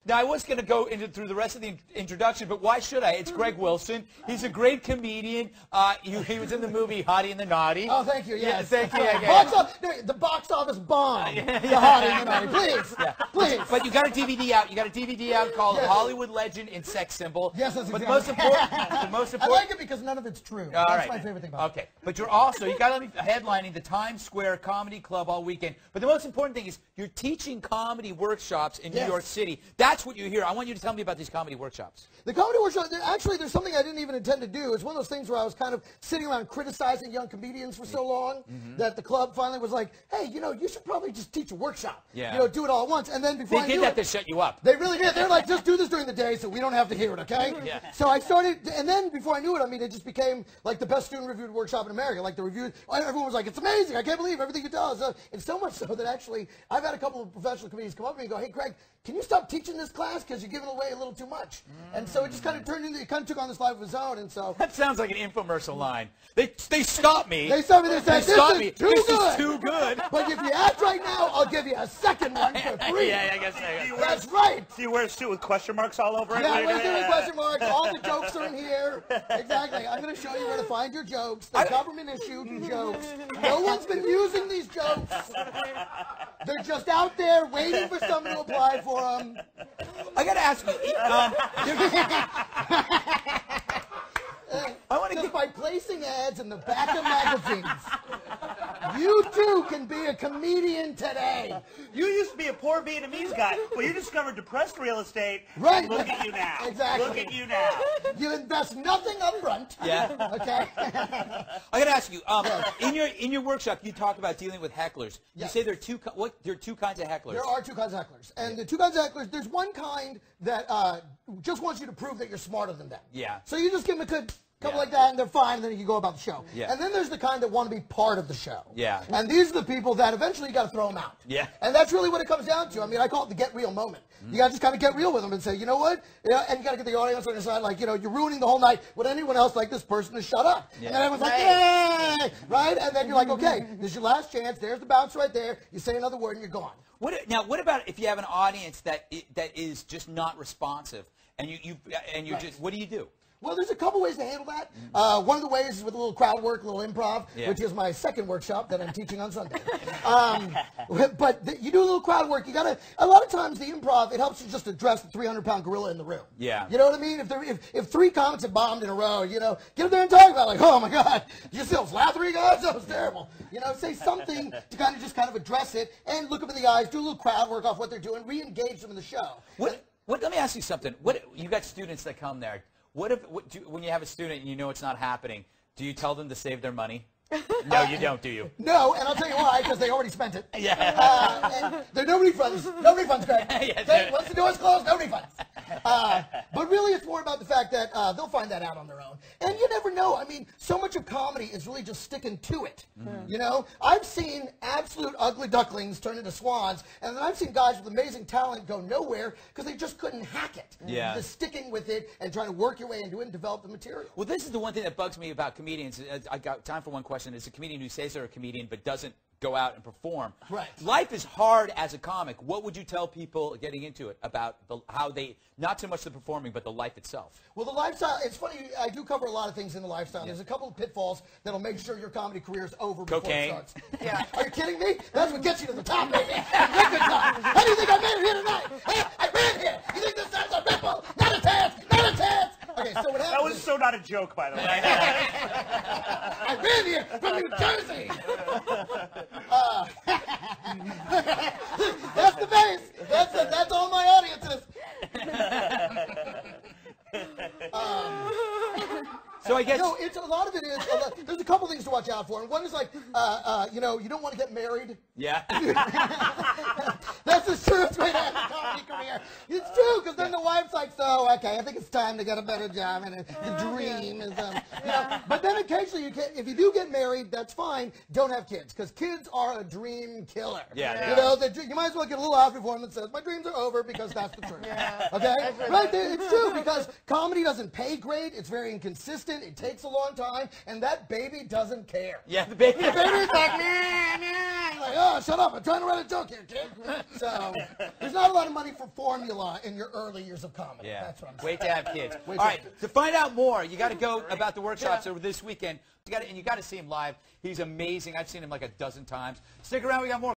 Now, I was going to go through the rest of the introduction, but why should I? It's Greg Wilson. He's a great comedian. He was in the movie Hottie and the Naughty. Oh, thank you. Yes. Yeah, thank you. The box office bomb. The Hottie and the Naughty. Please. Yeah. Please. But you got a DVD out. You got a DVD out called Hollywood Legend and Sex Symbol. Yes, that's exactly. But the most important. I like it because none of it's true. That's my favorite thing about it. Okay. But you got headlining the Times Square Comedy Club all weekend. But the most important thing is you're teaching comedy workshops in New York City. That's what you hear. I want you to tell me about these comedy workshops. The comedy workshop, actually, there's something I didn't even intend to do. It's one of those things where I was kind of sitting around criticizing young comedians for so long that the club finally was like, hey, you should probably just teach a workshop. Yeah. Do it all at once. And then before they did that to shut you up. They really did. They're like, just do this during the day so we don't have to hear it, okay? Yeah. So I started, and then before I knew it, I mean, it just became like the best student reviewed workshop in America. Like the review, everyone was like, it's amazing. I can't believe everything you tell us. And so much so that actually, I've had a couple of professional comedians come up to me and go, hey, Craig, can you stop teaching this class because you're giving away a little too much? And so it just kind of turned into, it kind of took on this life of its own. And so that sounds like an infomercial line. They stopped me. They stopped me. They said, this is too good. But if you act right now, I'll give you a second one for free. Yeah, I guess so. That's right. Do you wear a suit with question marks all over it? Yeah, I wear a suit with question marks. All the jokes are in here. Exactly. I'm going to show you where to find your jokes. The government issued jokes. No one's been using these jokes. They're just out there waiting for someone to apply for them. I got to ask you. Just by placing ads in the back of magazines, you too can be a comedian today. You used to be a poor Vietnamese guy. Well, you discovered depressed real estate. Right. Look at you now. Exactly. Look at you now. You invest nothing up front. Yeah. Okay. I got to ask you. In your workshop, you talk about dealing with hecklers. You say there are two kinds of hecklers. There are two kinds of hecklers, and the two kinds of hecklers. There's one kind that just wants you to prove that you're smarter than them. Yeah. So you just give them a good couple like that, and they're fine, and then you can go about the show. Yeah. And then there's the kind that want to be part of the show. Yeah. And these are the people that eventually you got to throw them out. Yeah. And that's really what it comes down to. I mean, I call it the get real moment. You got to just kind of get real with them and say, you know what? And you got to get the audience on your side, like, you're ruining the whole night. Would anyone else like this person to shut up? Yeah. And then everyone's like, yay! Right? And then you're like, okay, this is your last chance. There's the bounce right there. You say another word and you're gone. What about if you have an audience that is just not responsive, and you're just, what do you do? Well, there's a couple ways to handle that. One of the ways is with a little crowd work, a little improv, which is my second workshop that I'm teaching on Sunday. But you do a little crowd work. You gotta. A lot of times the improv, it helps you just address the 300-pound gorilla in the room. Yeah. You know what I mean? If three comics have bombed in a row, get up there and talk about it. Like, oh my God, did you see those last three guys? That was terrible. Say something to kind of address it and look them in the eyes, do a little crowd work off what they're doing, re-engage them in the show. Let me ask you something. You got students that come there. When you have a student and you know it's not happening, do you tell them to save their money? No, you don't, do you? No, and I'll tell you why, because they already spent it. Yeah. And there are no refunds. No refunds, Greg. Once the door's closed, no refunds. But really, it's more about the fact that they'll find that out on their own. And you never know. I mean, so much of comedy is really just sticking to it. I've seen absolute ugly ducklings turn into swans, and then I've seen guys with amazing talent go nowhere because they just couldn't hack it. Yeah. Just sticking with it and trying to work your way into it and develop the material. Well, this is the one thing that bugs me about comedians. I got time for one question. It's a comedian who says they're a comedian but doesn't go out and perform. Right. Life is hard as a comic. What would you tell people getting into it about how they, not so much the performing, but the life itself? Well, the lifestyle, it's funny, I do cover a lot of things in the lifestyle. There's a couple of pitfalls that'll make sure your comedy career is over before it starts. Yeah. Are you kidding me? That's what gets you to the top, baby. Good time. How do you think I made it here tonight? Hey, I ran here. You think this sounds a ripple? Not a chance. Not a chance. Okay, so what happened? That was so not a joke, by the way. I ran here from New Jersey. That's the base. That's all my audience is. So I guess it's a lot of it is. There's a couple things to watch out for, and one is like, you don't want to get married. Yeah. That's the truest way to have a comedy career. It's true, because then the wife's like, so okay, I think it's time to get a better job, and the dream is, But then occasionally, if you do get married, that's fine. Don't have kids, because kids are a dream killer. Yeah. You might as well get a little outfit for them that says, "My dreams are over," because that's the truth. Yeah. Okay. Right. It's true, because comedy doesn't pay great. It's very inconsistent. It takes a long time, and that baby doesn't care. Yeah, the baby's like, nah. Like, oh, shut up! I'm trying to write a joke here, kid. So there's not a lot of money for formula in your early years of comedy. Yeah. That's what I'm saying. Wait to have kids. Wait All to right, have kids. to find out more, you got to go about the workshops over this weekend. You got to see him live. He's amazing. I've seen him like a dozen times. Stick around. We got more.